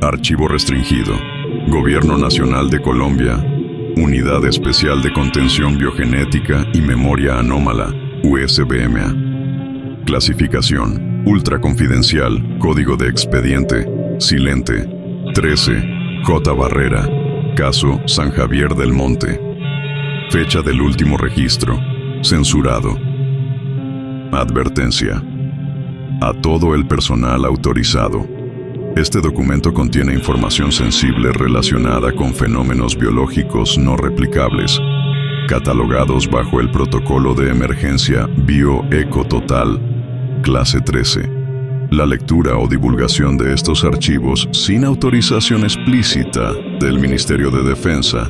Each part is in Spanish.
Archivo restringido. Gobierno Nacional de Colombia. Unidad Especial de Contención Biogenética y Memoria Anómala, USBMA. Clasificación: ultra confidencial. Código de expediente: silente. 13. J. Barrera. Caso San Javier del Monte. Fecha del último registro: censurado. Advertencia: a todo el personal autorizado. Este documento contiene información sensible relacionada con fenómenos biológicos no replicables, catalogados bajo el Protocolo de Emergencia Bioecototal, clase 13. La lectura o divulgación de estos archivos sin autorización explícita del Ministerio de Defensa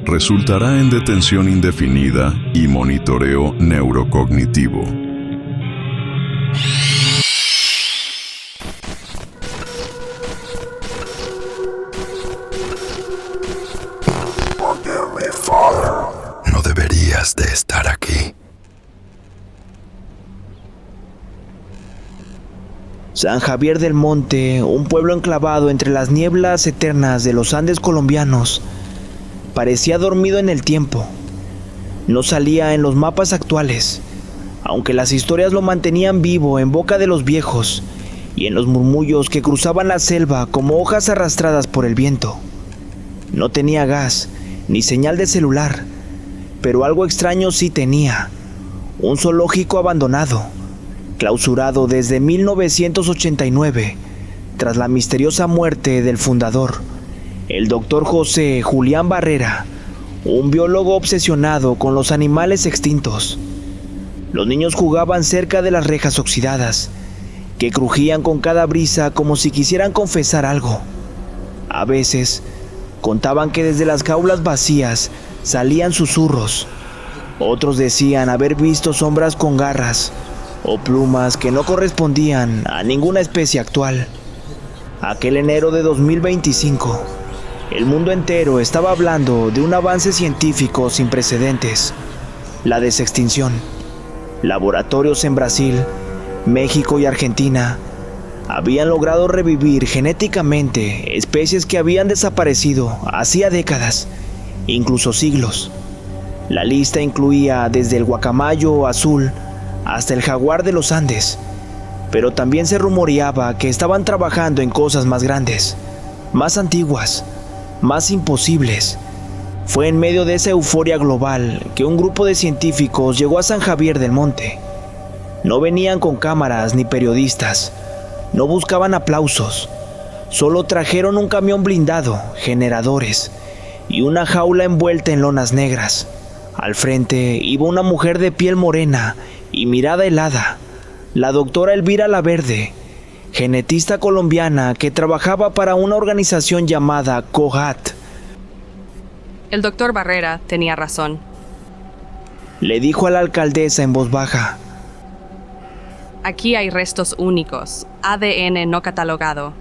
resultará en detención indefinida y monitoreo neurocognitivo. No deberías de estar aquí. San Javier del Monte, un pueblo enclavado entre las nieblas eternas de los Andes colombianos, parecía dormido en el tiempo. No salía en los mapas actuales, aunque las historias lo mantenían vivo en boca de los viejos y en los murmullos que cruzaban la selva como hojas arrastradas por el viento. No tenía gas ni señal de celular, pero algo extraño sí tenía: un zoológico abandonado, clausurado desde 1989, tras la misteriosa muerte del fundador, el doctor José Julián Barrera, un biólogo obsesionado con los animales extintos. Los niños jugaban cerca de las rejas oxidadas, que crujían con cada brisa como si quisieran confesar algo. A veces, contaban que desde las jaulas vacías salían susurros. Otros decían haber visto sombras con garras o plumas que no correspondían a ninguna especie actual. Aquel enero de 2025, el mundo entero estaba hablando de un avance científico sin precedentes: la desextinción. Laboratorios en Brasil, México y Argentina habían logrado revivir genéticamente especies que habían desaparecido hacía décadas, incluso siglos. La lista incluía desde el guacamayo azul hasta el jaguar de los Andes, pero también se rumoreaba que estaban trabajando en cosas más grandes, más antiguas, más imposibles. Fue en medio de esa euforia global que un grupo de científicos llegó a San Javier del Monte. No venían con cámaras ni periodistas, no buscaban aplausos, solo trajeron un camión blindado, generadores y una jaula envuelta en lonas negras. Al frente iba una mujer de piel morena y mirada helada, la doctora Elvira Laverde, genetista colombiana que trabajaba para una organización llamada COHAT. El doctor Barrera tenía razón, le dijo a la alcaldesa en voz baja. Aquí hay restos únicos, ADN no catalogado,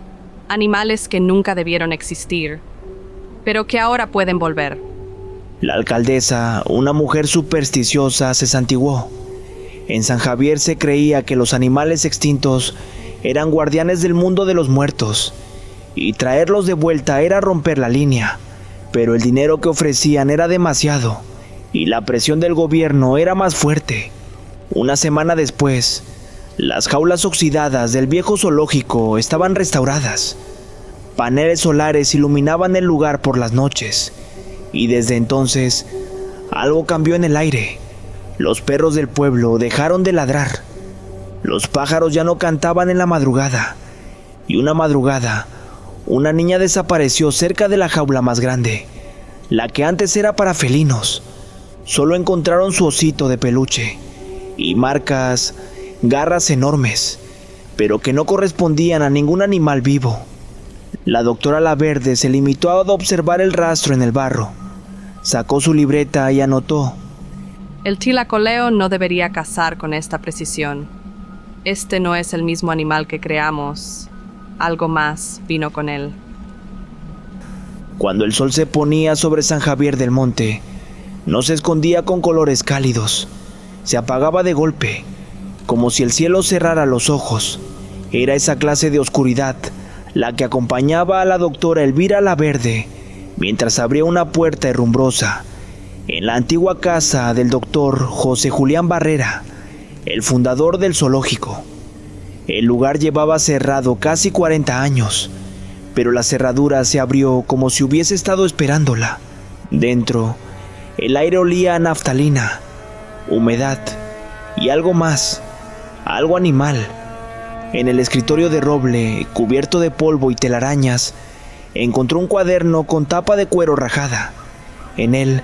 animales que nunca debieron existir, pero que ahora pueden volver. La alcaldesa, una mujer supersticiosa, se santiguó. En San Javier se creía que los animales extintos eran guardianes del mundo de los muertos, y traerlos de vuelta era romper la línea, pero el dinero que ofrecían era demasiado, y la presión del gobierno era más fuerte. Una semana después, las jaulas oxidadas del viejo zoológico estaban restauradas. Paneles solares iluminaban el lugar por las noches, y desde entonces algo cambió en el aire. Los perros del pueblo dejaron de ladrar. Los pájaros ya no cantaban en la madrugada, y una madrugada, una niña desapareció cerca de la jaula más grande, la que antes era para felinos. Solo encontraron su osito de peluche y marcas, garras enormes, pero que no correspondían a ningún animal vivo. La doctora Laverde se limitó a observar el rastro en el barro. Sacó su libreta y anotó: el tlacoleo no debería cazar con esta precisión. Este no es el mismo animal que creamos. Algo más vino con él. Cuando el sol se ponía sobre San Javier del Monte, no se escondía con colores cálidos. Se apagaba de golpe, como si el cielo cerrara los ojos. Era esa clase de oscuridad la que acompañaba a la doctora Elvira Laverde mientras abría una puerta herrumbrosa en la antigua casa del doctor José Julián Barrera, el fundador del zoológico. El lugar llevaba cerrado casi 40 años, pero la cerradura se abrió como si hubiese estado esperándola. Dentro, el aire olía a naftalina, humedad y algo más, algo animal. En el escritorio de roble, cubierto de polvo y telarañas, encontró un cuaderno con tapa de cuero rajada. En él,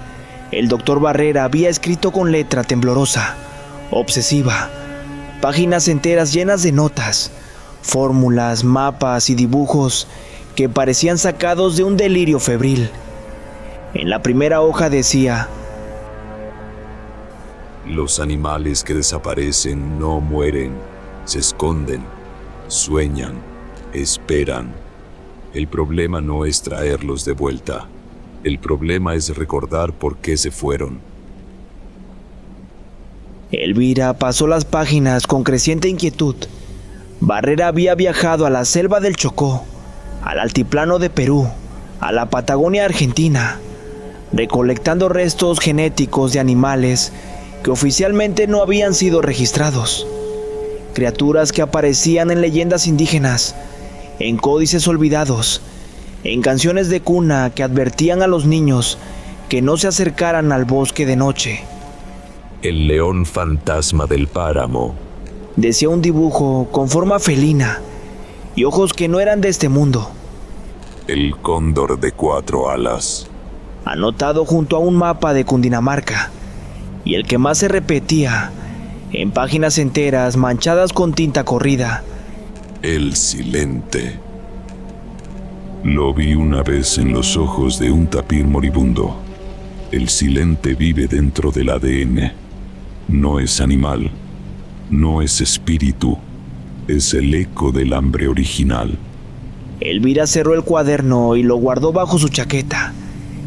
el doctor Barrera había escrito con letra temblorosa, obsesiva, páginas enteras llenas de notas, fórmulas, mapas y dibujos que parecían sacados de un delirio febril. En la primera hoja decía: los animales que desaparecen no mueren, se esconden, sueñan, esperan. El problema no es traerlos de vuelta. El problema es recordar por qué se fueron. Elvira pasó las páginas con creciente inquietud. Barrera había viajado a la selva del Chocó, al altiplano de Perú, a la Patagonia Argentina, recolectando restos genéticos de animales que oficialmente no habían sido registrados. Criaturas que aparecían en leyendas indígenas, en códices olvidados, en canciones de cuna que advertían a los niños que no se acercaran al bosque de noche. El león fantasma del páramo, decía un dibujo con forma felina y ojos que no eran de este mundo. El cóndor de 4 alas, anotado junto a un mapa de Cundinamarca, y el que más se repetía, en páginas enteras manchadas con tinta corrida: el silente. Lo vi una vez en los ojos de un tapir moribundo. El silente vive dentro del ADN. No es animal, no es espíritu, es el eco del hambre original. Elvira cerró el cuaderno y lo guardó bajo su chaqueta.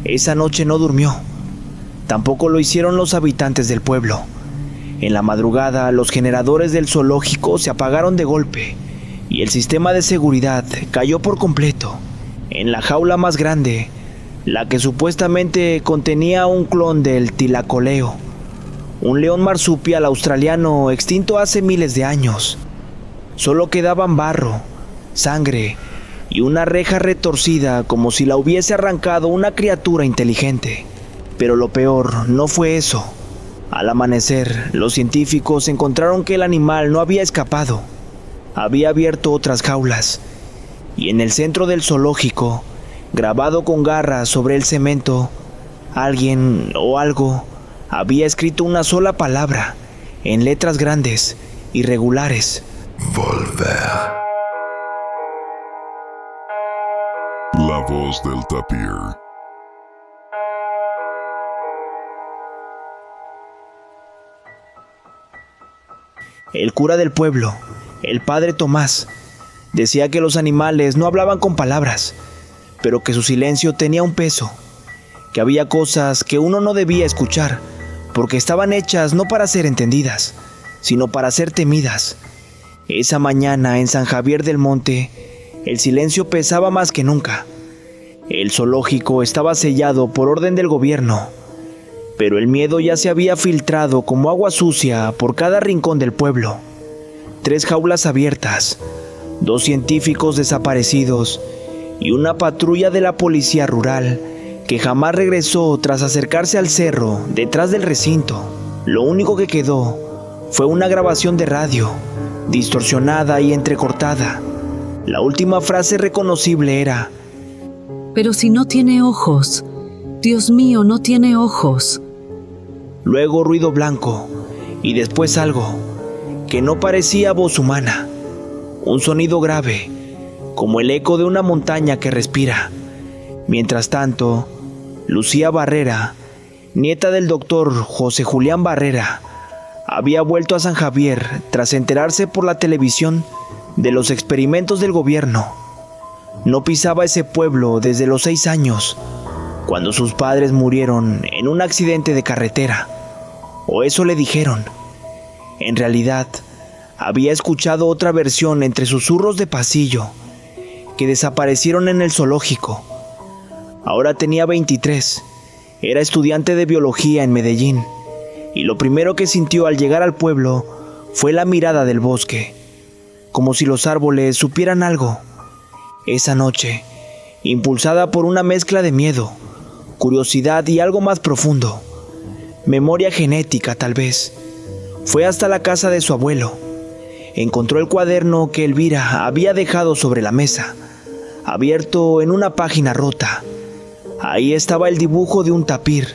Esa noche no durmió. Tampoco lo hicieron los habitantes del pueblo. En la madrugada, los generadores del zoológico se apagaron de golpe y el sistema de seguridad cayó por completo. En la jaula más grande, la que supuestamente contenía un clon del tilacoleo, un león marsupial australiano extinto hace miles de años, solo quedaban barro, sangre y una reja retorcida como si la hubiese arrancado una criatura inteligente. Pero lo peor no fue eso. Al amanecer, los científicos encontraron que el animal no había escapado. Había abierto otras jaulas, y en el centro del zoológico, grabado con garras sobre el cemento, alguien o algo había escrito una sola palabra, en letras grandes, irregulares: volver. La voz del tapir. El cura del pueblo, el padre Tomás, decía que los animales no hablaban con palabras, pero que su silencio tenía un peso, que había cosas que uno no debía escuchar, porque estaban hechas no para ser entendidas, sino para ser temidas. Esa mañana en San Javier del Monte, el silencio pesaba más que nunca. El zoológico estaba sellado por orden del gobierno, pero el miedo ya se había filtrado como agua sucia por cada rincón del pueblo. 3 jaulas abiertas, 2 científicos desaparecidos y una patrulla de la policía rural que jamás regresó tras acercarse al cerro detrás del recinto. Lo único que quedó fue una grabación de radio, distorsionada y entrecortada. La última frase reconocible era: pero si no tiene ojos, Dios mío, no tiene ojos. Luego ruido blanco y después algo que no parecía voz humana, un sonido grave, como el eco de una montaña que respira. Mientras tanto, Lucía Barrera, nieta del doctor José Julián Barrera, había vuelto a San Javier tras enterarse por la televisión de los experimentos del gobierno. No pisaba ese pueblo desde los 6 años, cuando sus padres murieron en un accidente de carretera, o eso le dijeron. En realidad, había escuchado otra versión entre susurros de pasillo, que desaparecieron en el zoológico. Ahora tenía 23, era estudiante de biología en Medellín, y lo primero que sintió al llegar al pueblo fue la mirada del bosque, como si los árboles supieran algo. Esa noche, impulsada por una mezcla de miedo, curiosidad y algo más profundo, memoria genética tal vez, fue hasta la casa de su abuelo. Encontró el cuaderno que Elvira había dejado sobre la mesa, abierto en una página rota. Ahí estaba el dibujo de un tapir,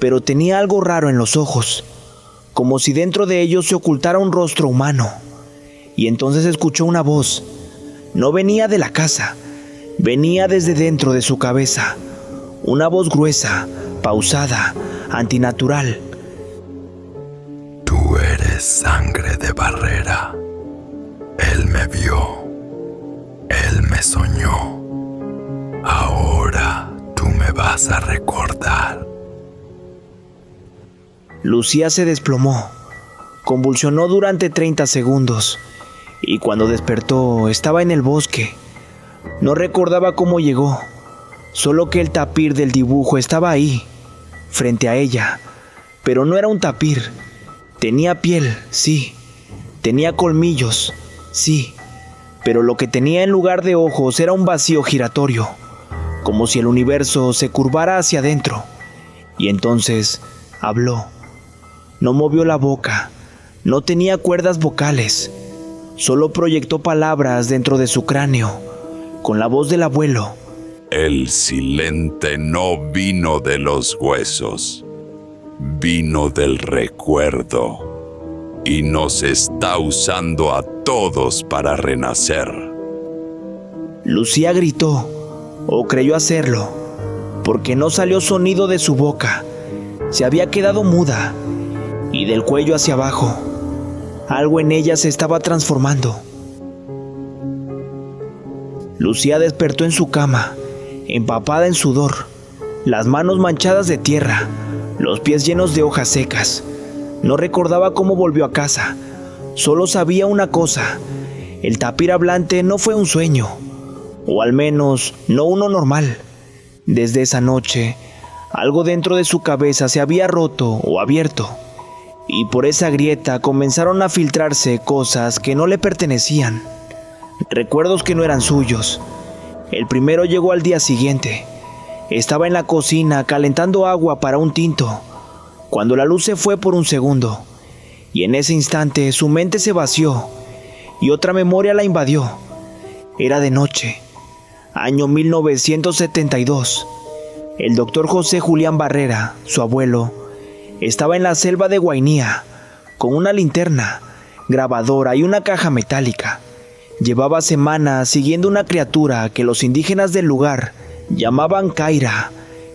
pero tenía algo raro en los ojos, como si dentro de ellos se ocultara un rostro humano. Y entonces escuchó una voz. No venía de la casa, venía desde dentro de su cabeza. Una voz gruesa, pausada, antinatural. Tú eres sangre de Barrera. Él me vio. Él me soñó. Ahora tú me vas a recordar. Lucía se desplomó, convulsionó durante 30 segundos y cuando despertó estaba en el bosque. No recordaba cómo llegó, solo que el tapir del dibujo estaba ahí, frente a ella, pero no era un tapir. Tenía piel, sí, tenía colmillos, sí, pero lo que tenía en lugar de ojos era un vacío giratorio, como si el universo se curvara hacia adentro. Y entonces habló. No movió la boca, no tenía cuerdas vocales, solo proyectó palabras dentro de su cráneo, con la voz del abuelo. El silente no vino de los huesos, vino del recuerdo, y nos está usando a todos para renacer. Lucía gritó, o creyó hacerlo, porque no salió sonido de su boca. Se había quedado muda, y del cuello hacia abajo, algo en ella se estaba transformando. Lucía despertó en su cama, empapada en sudor, las manos manchadas de tierra, los pies llenos de hojas secas. No recordaba cómo volvió a casa, solo sabía una cosa: el tapir hablante no fue un sueño, o al menos no uno normal. Desde esa noche, algo dentro de su cabeza se había roto o abierto, y por esa grieta comenzaron a filtrarse cosas que no le pertenecían, recuerdos que no eran suyos. El primero llegó al día siguiente. Estaba en la cocina calentando agua para un tinto, cuando la luz se fue por un segundo, y en ese instante su mente se vació, y otra memoria la invadió. Era de noche, año 1972. El doctor José Julián Barrera, su abuelo, estaba en la selva de Guainía, con una linterna, grabadora y una caja metálica. Llevaba semanas siguiendo una criatura que los indígenas del lugar llamaban Kaira,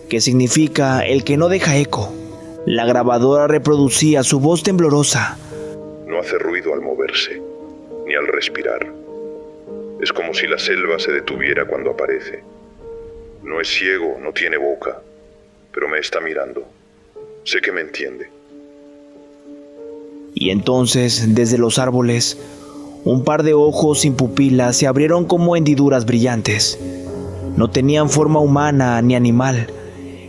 que significa el que no deja eco. La grabadora reproducía su voz temblorosa. No hace ruido al moverse, ni al respirar. Es como si la selva se detuviera cuando aparece. No es ciego, no tiene boca, pero me está mirando. Sé que me entiende. Y entonces, desde los árboles, un par de ojos sin pupilas se abrieron como hendiduras brillantes. No tenían forma humana ni animal,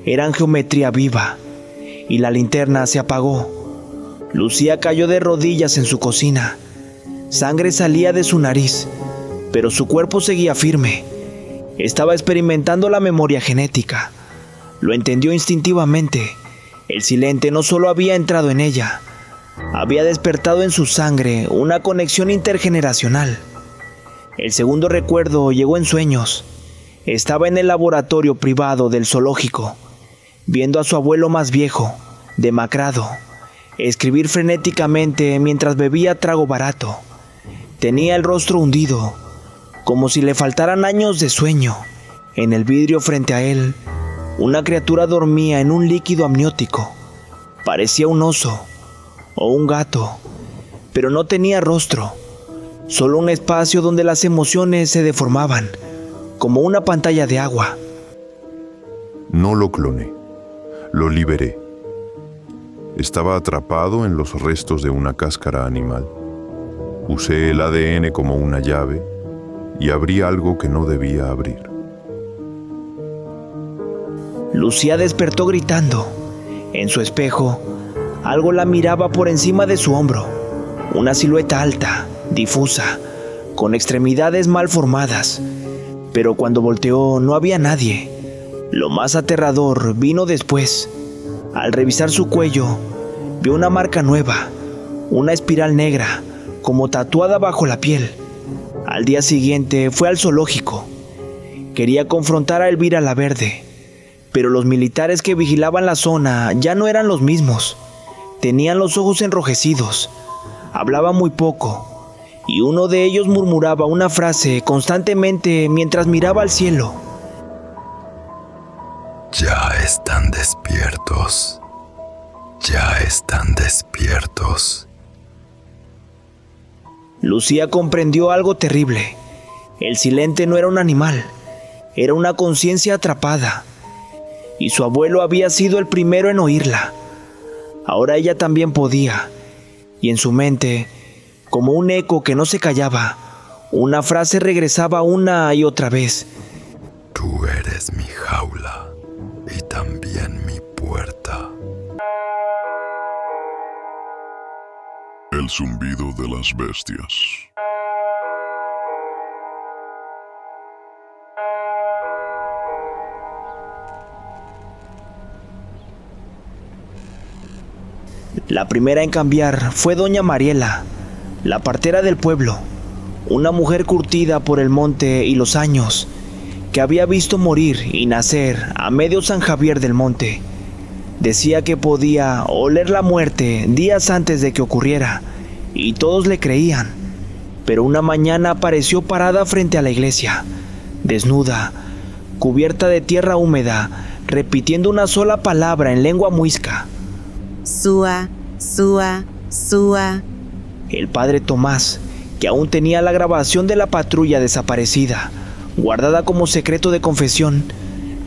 eran geometría viva, y la linterna se apagó. Lucía cayó de rodillas en su cocina. Sangre salía de su nariz, pero su cuerpo seguía firme. Estaba experimentando la memoria genética. Lo entendió instintivamente. El silente no solo había entrado en ella, había despertado en su sangre una conexión intergeneracional. El segundo recuerdo llegó en sueños. Estaba en el laboratorio privado del zoológico, viendo a su abuelo más viejo, demacrado, escribir frenéticamente mientras bebía trago barato. Tenía el rostro hundido, como si le faltaran años de sueño. En el vidrio frente a él, una criatura dormía en un líquido amniótico. Parecía un oso o un gato, pero no tenía rostro, solo un espacio donde las emociones se deformaban, como una pantalla de agua. No lo cloné, lo liberé. Estaba atrapado en los restos de una cáscara animal. Usé el ADN como una llave y abrí algo que no debía abrir. Lucía despertó gritando. En su espejo, algo la miraba por encima de su hombro. Una silueta alta, difusa, con extremidades mal formadas. Pero cuando volteó no había nadie. Lo más aterrador vino después. Al revisar su cuello, vio una marca nueva, una espiral negra, como tatuada bajo la piel. Al día siguiente fue al zoológico. Quería confrontar a Elvira la Verde, pero los militares que vigilaban la zona ya no eran los mismos. Tenían los ojos enrojecidos, hablaba muy poco, y uno de ellos murmuraba una frase constantemente mientras miraba al cielo. Ya están despiertos. Ya están despiertos. Lucía comprendió algo terrible. El silente no era un animal, era una conciencia atrapada, y su abuelo había sido el primero en oírla. Ahora ella también podía, y en su mente, como un eco que no se callaba, una frase regresaba una y otra vez. Tú eres mi jaula y también mi puerta. El zumbido de las bestias. La primera en cambiar fue doña Mariela, la partera del pueblo, una mujer curtida por el monte y los años, que había visto morir y nacer a medio San Javier del Monte. Decía que podía oler la muerte días antes de que ocurriera, y todos le creían. Pero una mañana apareció parada frente a la iglesia, desnuda, cubierta de tierra húmeda, repitiendo una sola palabra en lengua muisca. Sua, Sua, Sua. El padre Tomás, que aún tenía la grabación de la patrulla desaparecida, guardada como secreto de confesión,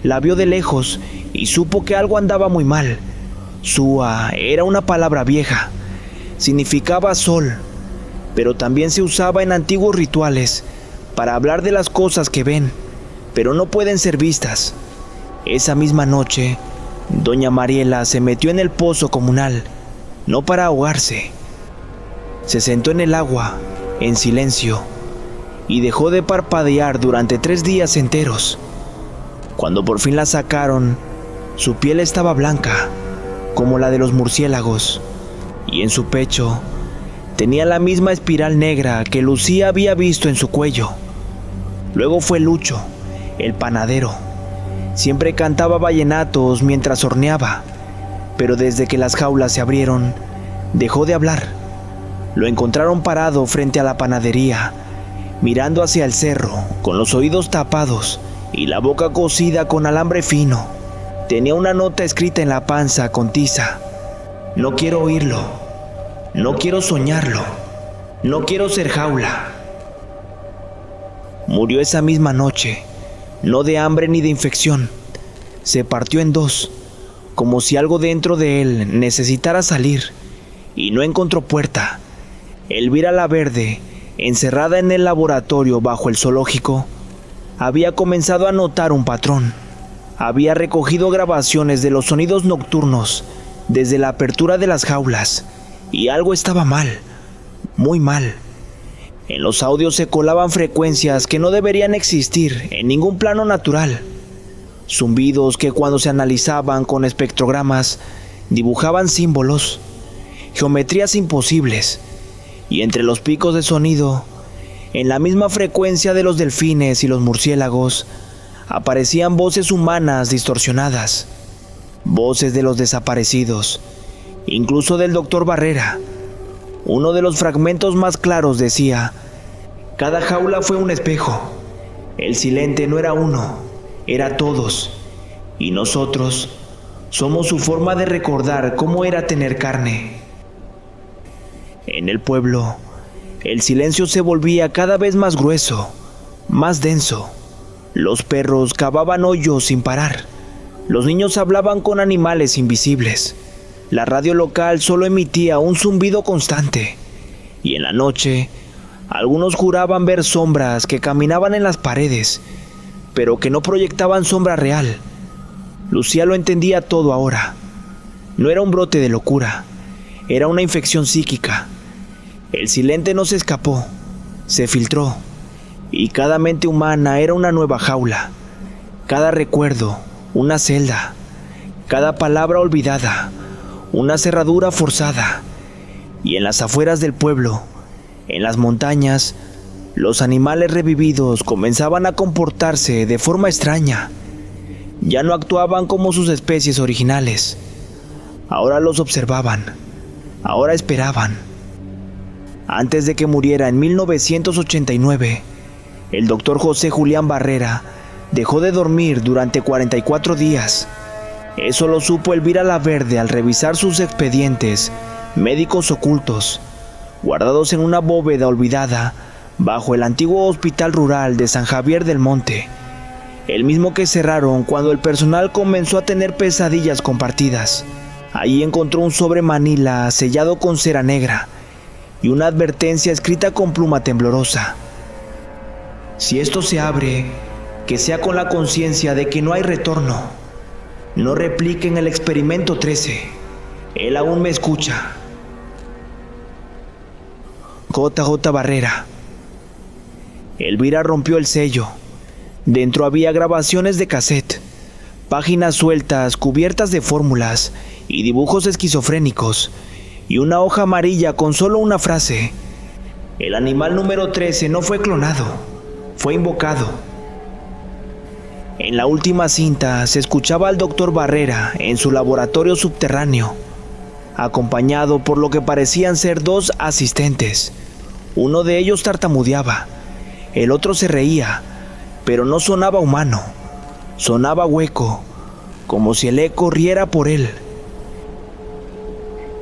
la vio de lejos y supo que algo andaba muy mal. Sua era una palabra vieja, significaba sol, pero también se usaba en antiguos rituales para hablar de las cosas que ven, pero no pueden ser vistas. Esa misma noche, doña Mariela se metió en el pozo comunal, no para ahogarse. Se sentó en el agua, en silencio, y dejó de parpadear durante 3 días enteros. Cuando por fin la sacaron, su piel estaba blanca, como la de los murciélagos, y en su pecho tenía la misma espiral negra que Lucía había visto en su cuello. Luego fue Lucho, el panadero. Siempre cantaba vallenatos mientras horneaba, pero desde que las jaulas se abrieron, dejó de hablar. Lo encontraron parado frente a la panadería, mirando hacia el cerro, con los oídos tapados y la boca cosida con alambre fino. Tenía una nota escrita en la panza con tiza. No quiero oírlo, no quiero soñarlo, no quiero ser jaula. Murió esa misma noche, no de hambre ni de infección. Se partió en 2, como si algo dentro de él necesitara salir, y no encontró puerta. Elvira la Verde, encerrada en el laboratorio bajo el zoológico, había comenzado a notar un patrón. Había recogido grabaciones de los sonidos nocturnos desde la apertura de las jaulas, y algo estaba mal, muy mal. En los audios se colaban frecuencias que no deberían existir en ningún plano natural. Zumbidos que cuando se analizaban con espectrogramas dibujaban símbolos, geometrías imposibles, y entre los picos de sonido, en la misma frecuencia de los delfines y los murciélagos, aparecían voces humanas distorsionadas, voces de los desaparecidos, incluso del doctor Barrera. Uno de los fragmentos más claros decía: cada jaula fue un espejo. El silente no era uno, era todos. Y nosotros somos su forma de recordar cómo era tener carne. En el pueblo, el silencio se volvía cada vez más grueso, más denso. Los perros cavaban hoyos sin parar. Los niños hablaban con animales invisibles. La radio local solo emitía un zumbido constante. Y en la noche, Algunos juraban ver sombras que caminaban en las paredes, pero que no proyectaban sombra real. Lucía lo entendía todo ahora. No era un brote de locura, era una infección psíquica. El silente no se escapó, se filtró, y cada mente humana era una nueva jaula. Cada recuerdo, una celda. Cada palabra olvidada, una cerradura forzada. Y en las afueras del pueblo, en las montañas, los animales revividos comenzaban a comportarse de forma extraña. Ya no actuaban como sus especies originales. Ahora los observaban. Ahora esperaban. Antes de que muriera en 1989, el doctor José Julián Barrera dejó de dormir durante 44 días. Eso lo supo Elvira Laverde al revisar sus expedientes médicos ocultos, guardados en una bóveda olvidada bajo el antiguo hospital rural de San Javier del Monte, el mismo que cerraron cuando el personal comenzó a tener pesadillas compartidas. Allí encontró un sobre manila sellado con cera negra y una advertencia escrita con pluma temblorosa. Si esto se abre, que sea con la conciencia de que no hay retorno. No repliquen el experimento 13. Él aún me escucha. J.J. Barrera. Elvira rompió el sello. Dentro había grabaciones de cassette, páginas sueltas cubiertas de fórmulas y dibujos esquizofrénicos, y una hoja amarilla con solo una frase. El animal número 13 no fue clonado, fue invocado. En la última cinta se escuchaba al doctor Barrera en su laboratorio subterráneo, acompañado por lo que parecían ser dos asistentes. Uno de ellos tartamudeaba, el otro se reía, pero no sonaba humano, sonaba hueco, como si el eco riera por él.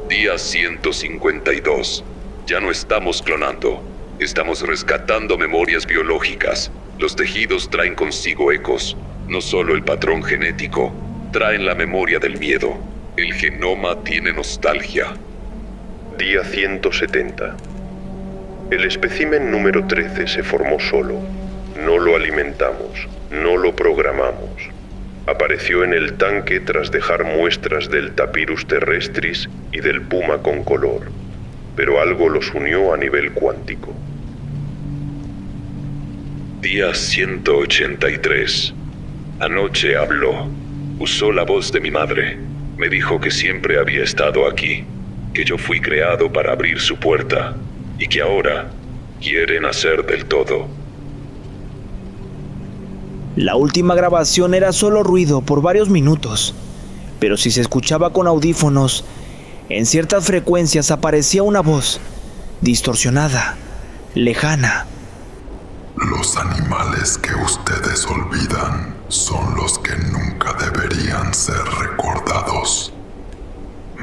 Día 152. Ya no estamos clonando. Estamos rescatando memorias biológicas. Los tejidos traen consigo ecos. No solo el patrón genético, traen la memoria del miedo. El genoma tiene nostalgia. Día 170. El espécimen número 13 se formó solo. No lo alimentamos, no lo programamos. Apareció en el tanque tras dejar muestras del Tapirus terrestris y del puma con color, pero algo los unió a nivel cuántico. Día 183. Anoche habló. Usó la voz de mi madre. Me dijo que siempre había estado aquí, que yo fui creado para abrir su puerta y que ahora quiere nacer del todo. La última grabación era solo ruido por varios minutos, pero si se escuchaba con audífonos, en ciertas frecuencias aparecía una voz, distorsionada, lejana. Los animales que ustedes olvidan son los que nunca deberían ser recordados.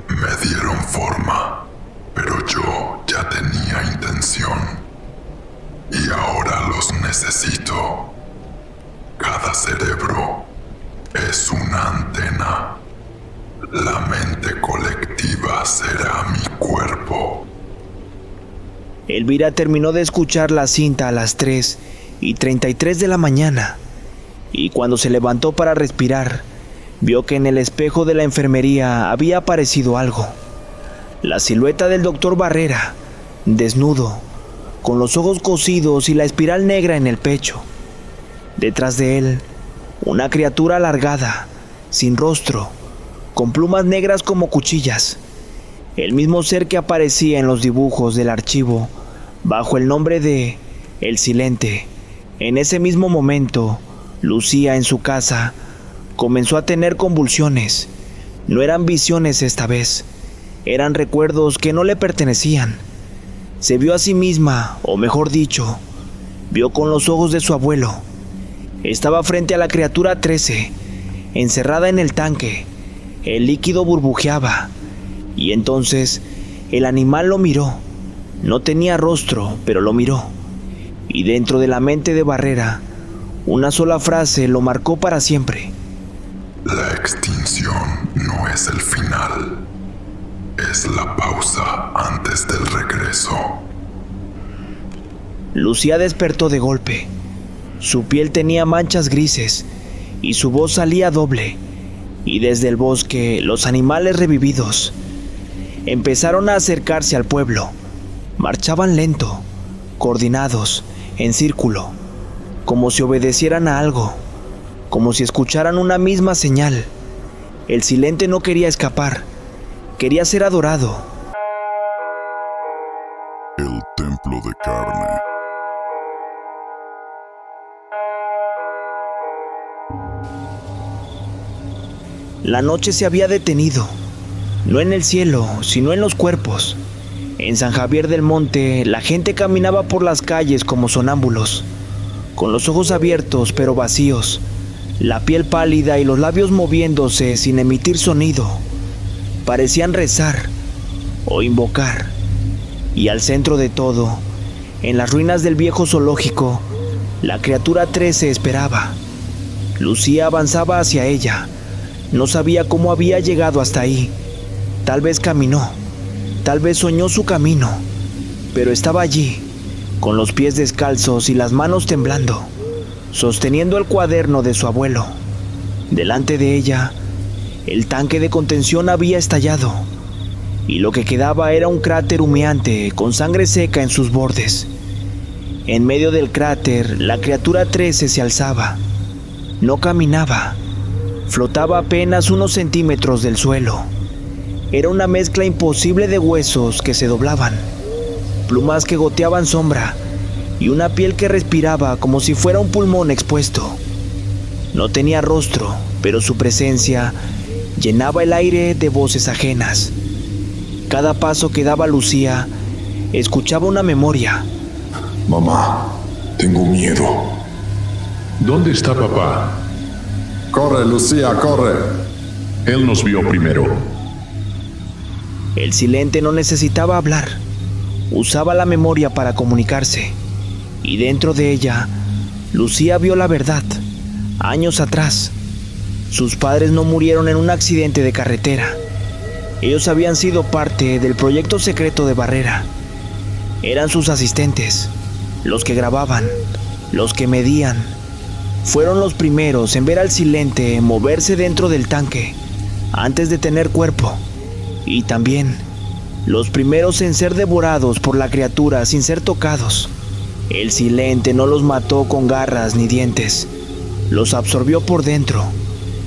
Me dieron forma, pero yo ya tenía intención. Y ahora los necesito. Cada cerebro es una antena. La mente colectiva será mi cuerpo. Elvira terminó de escuchar la cinta a las 3:33 de la mañana, y cuando se levantó para respirar, vio que en el espejo de la enfermería había aparecido algo. La silueta del doctor Barrera, desnudo, con los ojos cosidos y la espiral negra en el pecho. Detrás de él, una criatura alargada, sin rostro, con plumas negras como cuchillas. El mismo ser que aparecía en los dibujos del archivo, bajo el nombre de El Silente. En ese mismo momento, Lucía en su casa comenzó a tener convulsiones. No eran visiones esta vez, eran recuerdos que no le pertenecían. Se vio a sí misma, o mejor dicho, vio con los ojos de su abuelo. Estaba frente a la criatura 13, encerrada en el tanque. El líquido burbujeaba, y entonces el animal lo miró. No tenía rostro, pero lo miró. Y dentro de la mente de Barrera, una sola frase lo marcó para siempre. La extinción no es el final, es la pausa antes del regreso. Lucía despertó de golpe. Su piel tenía manchas grises y su voz salía doble. Y desde el bosque, los animales revividos empezaron a acercarse al pueblo. Marchaban lento, coordinados, en círculo, como si obedecieran a algo, como si escucharan una misma señal. El silente no quería escapar, quería ser adorado. El templo de carne. La noche se había detenido, no en el cielo, sino en los cuerpos. En San Javier del Monte, la gente caminaba por las calles como sonámbulos, con los ojos abiertos pero vacíos, la piel pálida y los labios moviéndose sin emitir sonido. Parecían rezar o invocar. Y al centro de todo, en las ruinas del viejo zoológico, la criatura 13 esperaba. Lucía avanzaba hacia ella. No sabía cómo había llegado hasta ahí. Tal vez caminó, tal vez soñó su camino, pero estaba allí, con los pies descalzos y las manos temblando, sosteniendo el cuaderno de su abuelo. Delante de ella, el tanque de contención había estallado, y lo que quedaba era un cráter humeante con sangre seca en sus bordes. En medio del cráter, la criatura 13 se alzaba. No caminaba. Flotaba apenas unos centímetros del suelo. Era una mezcla imposible de huesos que se doblaban, plumas que goteaban sombra y una piel que respiraba como si fuera un pulmón expuesto. No tenía rostro, pero su presencia llenaba el aire de voces ajenas. Cada paso que daba Lucía, escuchaba una memoria. Mamá, tengo miedo. ¿Dónde está papá? Corre, Lucía, corre. Él nos vio primero. El silente no necesitaba hablar. Usaba la memoria para comunicarse. Y dentro de ella, Lucía vio la verdad. Años atrás, sus padres no murieron en un accidente de carretera. Ellos habían sido parte del proyecto secreto de Barrera. Eran sus asistentes, los que grababan, los que medían. Fueron los primeros en ver al silente moverse dentro del tanque, antes de tener cuerpo. Y también, los primeros en ser devorados por la criatura sin ser tocados. El silente no los mató con garras ni dientes. Los absorbió por dentro.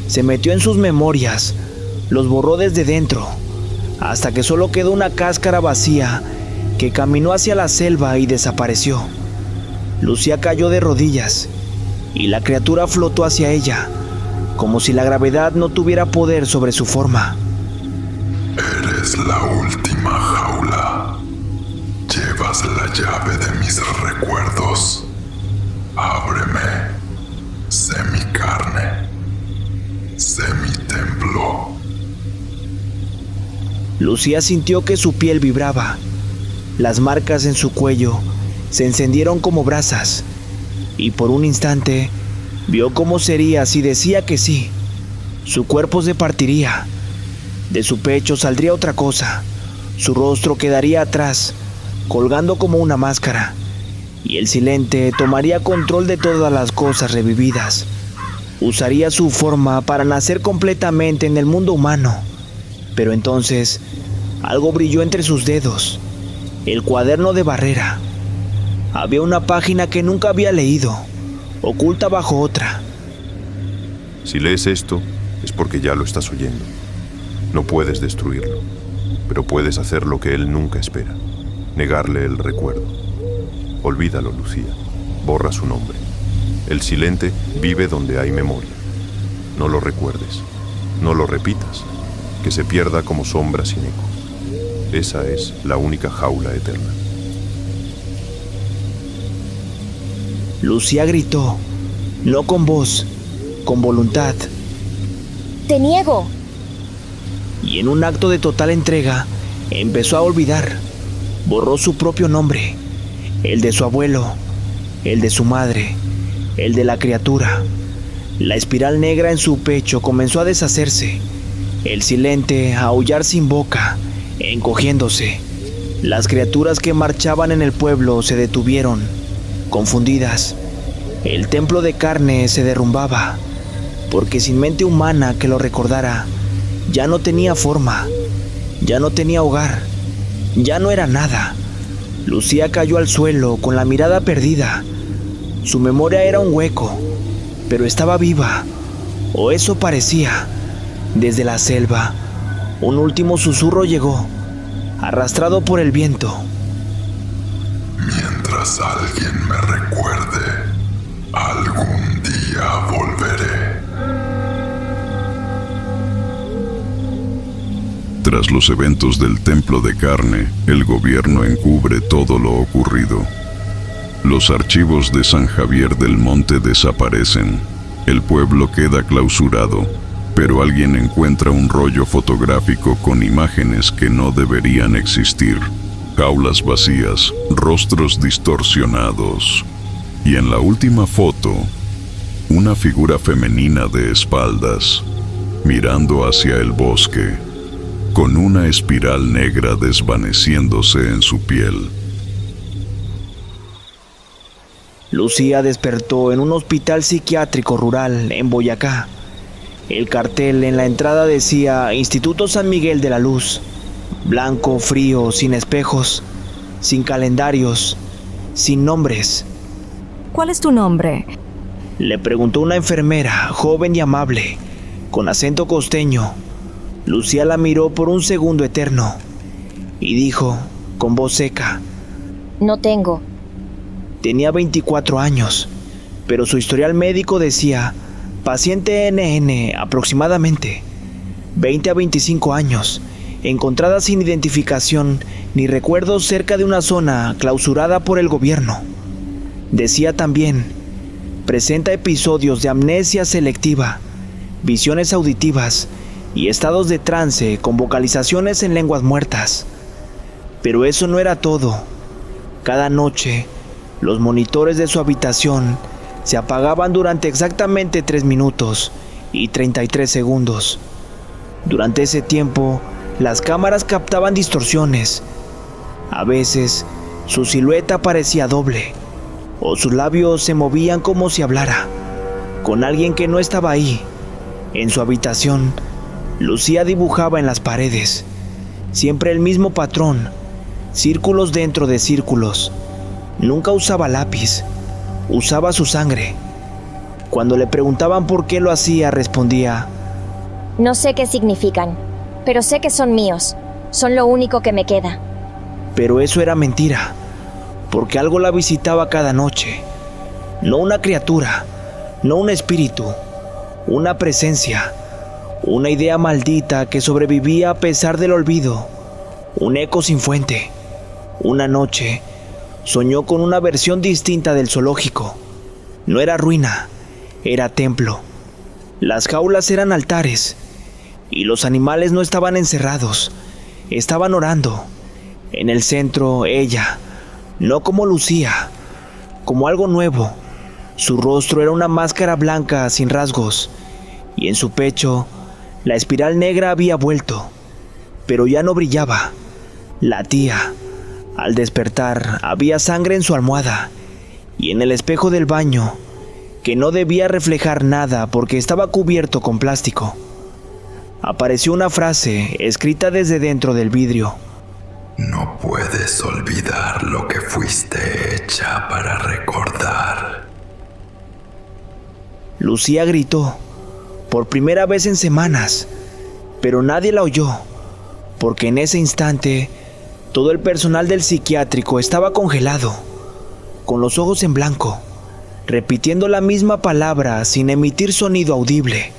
Se metió en sus memorias. Los borró desde dentro, hasta que solo quedó una cáscara vacía que caminó hacia la selva y desapareció. Lucía cayó de rodillas y la criatura flotó hacia ella, como si la gravedad no tuviera poder sobre su forma. Eres la última jaula. Llevas la llave de mis recuerdos. Ábreme. Sé mi carne. Sé mi templo. Lucía sintió que su piel vibraba. Las marcas en su cuello se encendieron como brasas. Y por un instante, vio cómo sería si decía que sí. Su cuerpo se partiría. De su pecho saldría otra cosa. Su rostro quedaría atrás, colgando como una máscara. Y el silente tomaría control de todas las cosas revividas. Usaría su forma para nacer completamente en el mundo humano. Pero entonces, algo brilló entre sus dedos. El cuaderno de Barrera. Había una página que nunca había leído, oculta bajo otra. Si lees esto, es porque ya lo estás oyendo. No puedes destruirlo, pero puedes hacer lo que él nunca espera: negarle el recuerdo. Olvídalo, Lucía. Borra su nombre. El silente vive donde hay memoria. No lo recuerdes. No lo repitas. Que se pierda como sombra sin eco. Esa es la única jaula eterna. Lucía gritó, no con voz, con voluntad. ¡Te niego! Y en un acto de total entrega, empezó a olvidar. Borró su propio nombre, el de su abuelo, el de su madre, el de la criatura. La espiral negra en su pecho comenzó a deshacerse. El silente a aullar sin boca, encogiéndose. Las criaturas que marchaban en el pueblo se detuvieron, Confundidas, el templo de carne se derrumbaba, porque sin mente humana que lo recordara, ya no tenía forma, ya no tenía hogar, ya no era nada. Lucía cayó al suelo con la mirada perdida. Su memoria era un hueco, pero estaba viva, o eso parecía. Desde la selva, un último susurro llegó, arrastrado por el viento. Mientras alguien me recuerde, algún día volveré. Tras los eventos del Templo de Carne, el gobierno encubre todo lo ocurrido. Los archivos de San Javier del Monte desaparecen. El pueblo queda clausurado, pero alguien encuentra un rollo fotográfico con imágenes que no deberían existir. Jaulas vacías, rostros distorsionados. Y en la última foto, una figura femenina de espaldas, mirando hacia el bosque, con una espiral negra desvaneciéndose en su piel. Lucía despertó en un hospital psiquiátrico rural en Boyacá. El cartel en la entrada decía Instituto San Miguel de la Luz. Blanco, frío, sin espejos, sin calendarios, sin nombres. ¿Cuál es tu nombre? Le preguntó una enfermera, joven y amable, con acento costeño. Lucía la miró por un segundo eterno y dijo, con voz seca: No tengo. Tenía 24 años, pero su historial médico decía paciente NN aproximadamente, 20 a 25 años, encontrada sin identificación ni recuerdos cerca de una zona clausurada por el gobierno. Decía también, presenta episodios de amnesia selectiva, visiones auditivas y estados de trance con vocalizaciones en lenguas muertas. Pero eso no era todo. Cada noche, los monitores de su habitación se apagaban durante exactamente 3 minutos y 33 segundos. Durante ese tiempo, las cámaras captaban distorsiones. A veces, su silueta parecía doble, o sus labios se movían como si hablara, con alguien que no estaba ahí. En su habitación, Lucía dibujaba en las paredes, siempre el mismo patrón, círculos dentro de círculos. Nunca usaba lápiz, usaba su sangre. Cuando le preguntaban por qué lo hacía, respondía: No sé qué significan, pero sé que son míos. Son lo único que me queda. Pero eso era mentira, porque algo la visitaba cada noche. No una criatura, no un espíritu, una presencia, una idea maldita que sobrevivía a pesar del olvido, un eco sin fuente. Una noche soñó con una versión distinta del zoológico. No era ruina, era templo. Las jaulas eran altares, y los animales no estaban encerrados, estaban orando. En el centro, ella, no como Lucía, como algo nuevo. Su rostro era una máscara blanca sin rasgos, y en su pecho, la espiral negra había vuelto, pero ya no brillaba, latía. Al despertar, había sangre en su almohada y en el espejo del baño, que no debía reflejar nada porque estaba cubierto con plástico. Apareció una frase escrita desde dentro del vidrio: No puedes olvidar lo que fuiste hecha para recordar. Lucía gritó, por primera vez en semanas, pero nadie la oyó, porque en ese instante todo el personal del psiquiátrico estaba congelado, con los ojos en blanco, repitiendo la misma palabra sin emitir sonido audible.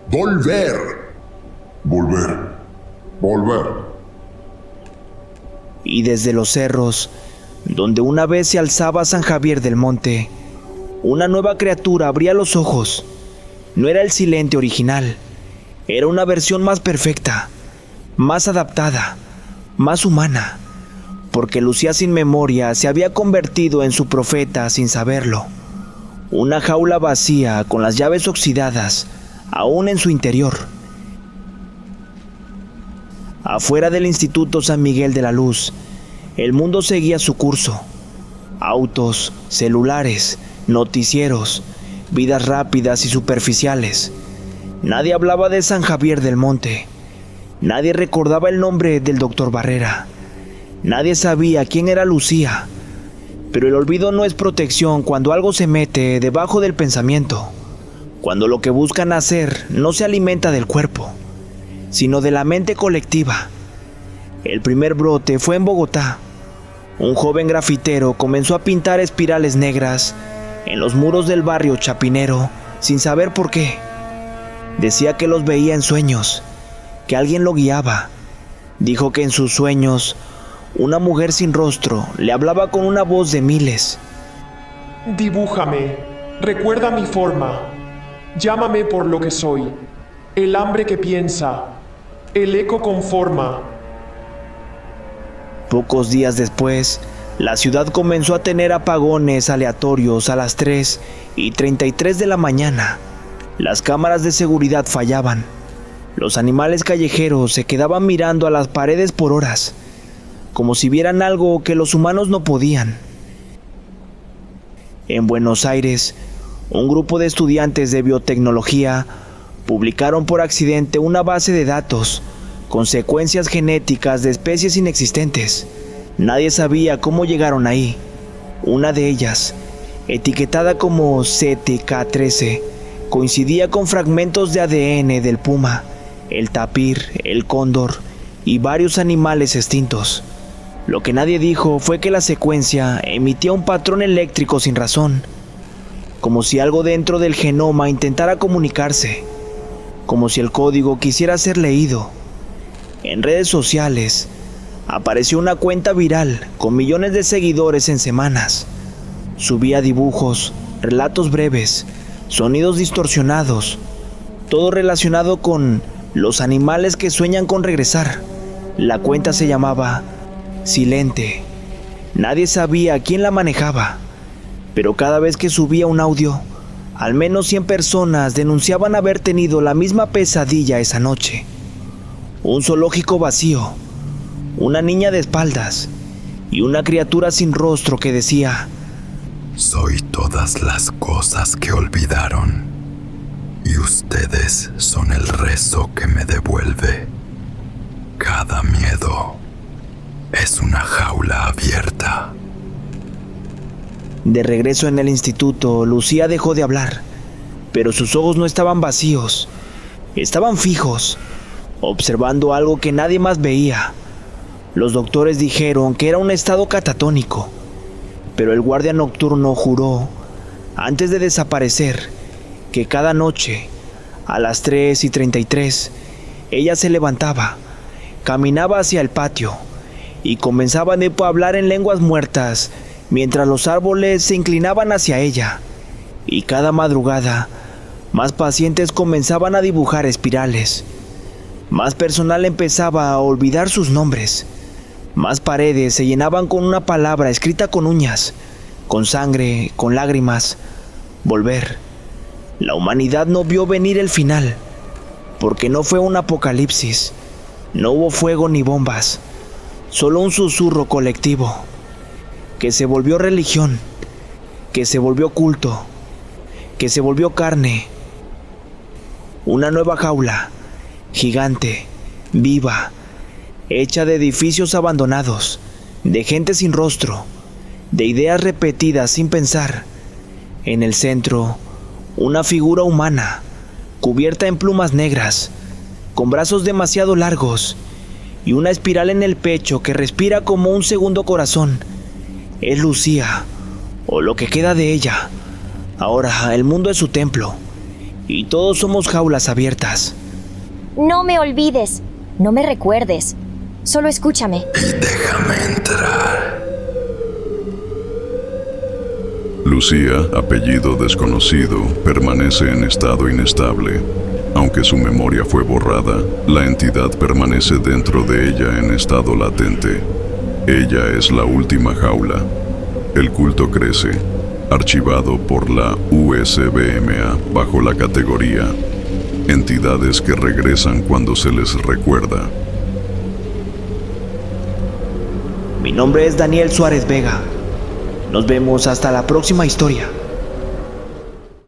Volver. Volver. Volver. Y desde los cerros, donde una vez se alzaba San Javier del Monte, una nueva criatura abría los ojos. No era el silente original, era una versión más perfecta, más adaptada, más humana, porque Lucía sin memoria se había convertido en su profeta sin saberlo. Una jaula vacía con las llaves oxidadas, aún en su interior. Afuera del Instituto San Miguel de la Luz, el mundo seguía su curso. Autos, celulares, noticieros, vidas rápidas y superficiales. Nadie hablaba de San Javier del Monte. Nadie recordaba el nombre del doctor Barrera. Nadie sabía quién era Lucía. Pero el olvido no es protección cuando algo se mete debajo del pensamiento. Cuando lo que buscan hacer no se alimenta del cuerpo, sino de la mente colectiva. El primer brote fue en Bogotá. Un joven grafitero comenzó a pintar espirales negras en los muros del barrio Chapinero sin saber por qué. Decía que los veía en sueños, que alguien lo guiaba. Dijo que en sus sueños una mujer sin rostro le hablaba con una voz de miles. Dibújame, recuerda mi forma, llámame por lo que soy, el hambre que piensa, el eco con forma. Pocos días después, la ciudad comenzó a tener apagones aleatorios a las 3:33 de la mañana. Las cámaras de seguridad fallaban. Los animales callejeros se quedaban mirando a las paredes por horas, como si vieran algo que los humanos no podían. En Buenos Aires, un grupo de estudiantes de biotecnología publicaron por accidente una base de datos con secuencias genéticas de especies inexistentes. Nadie sabía cómo llegaron ahí. Una de ellas, etiquetada como CTK13, coincidía con fragmentos de ADN del puma, el tapir, el cóndor y varios animales extintos. Lo que nadie dijo fue que la secuencia emitía un patrón eléctrico sin razón, como si algo dentro del genoma intentara comunicarse, como si el código quisiera ser leído. En redes sociales apareció una cuenta viral con millones de seguidores en semanas. Subía dibujos, relatos breves, sonidos distorsionados, todo relacionado con los animales que sueñan con regresar. La cuenta se llamaba Silente. Nadie sabía quién la manejaba, pero cada vez que subía un audio, al menos 100 personas denunciaban haber tenido la misma pesadilla esa noche. Un zoológico vacío, una niña de espaldas y una criatura sin rostro que decía: soy todas las cosas que olvidaron, y ustedes son el rezo que me devuelve. Cada miedo es una jaula abierta. De regreso en el instituto, Lucía dejó de hablar, pero sus ojos no estaban vacíos, estaban fijos, observando algo que nadie más veía. Los doctores dijeron que era un estado catatónico, pero el guardia nocturno juró, antes de desaparecer, que cada noche, a las 3:33, ella se levantaba, caminaba hacia el patio y comenzaba a hablar en lenguas muertas mientras los árboles se inclinaban hacia ella. Y cada madrugada, más pacientes comenzaban a dibujar espirales. Más personal empezaba a olvidar sus nombres. Más paredes se llenaban con una palabra escrita con uñas, con sangre, con lágrimas. Volver. La humanidad no vio venir el final, porque no fue un apocalipsis. No hubo fuego ni bombas, solo un susurro colectivo, que se volvió religión, que se volvió culto, que se volvió carne. Una nueva jaula, gigante, viva, hecha de edificios abandonados, de gente sin rostro, de ideas repetidas sin pensar. En el centro, una figura humana, cubierta en plumas negras, con brazos demasiado largos y una espiral en el pecho que respira como un segundo corazón. Es Lucía, o lo que queda de ella. Ahora el mundo es su templo, y todos somos jaulas abiertas. No me olvides, no me recuerdes, solo escúchame. Y déjame entrar. Lucía, apellido desconocido, permanece en estado inestable. Aunque su memoria fue borrada, la entidad permanece dentro de ella en estado latente. Ella es la última jaula. El culto crece, archivado por la USBMA bajo la categoría Entidades que regresan cuando se les recuerda. Mi nombre es Daniel Suárez Vega. Nos vemos hasta la próxima historia.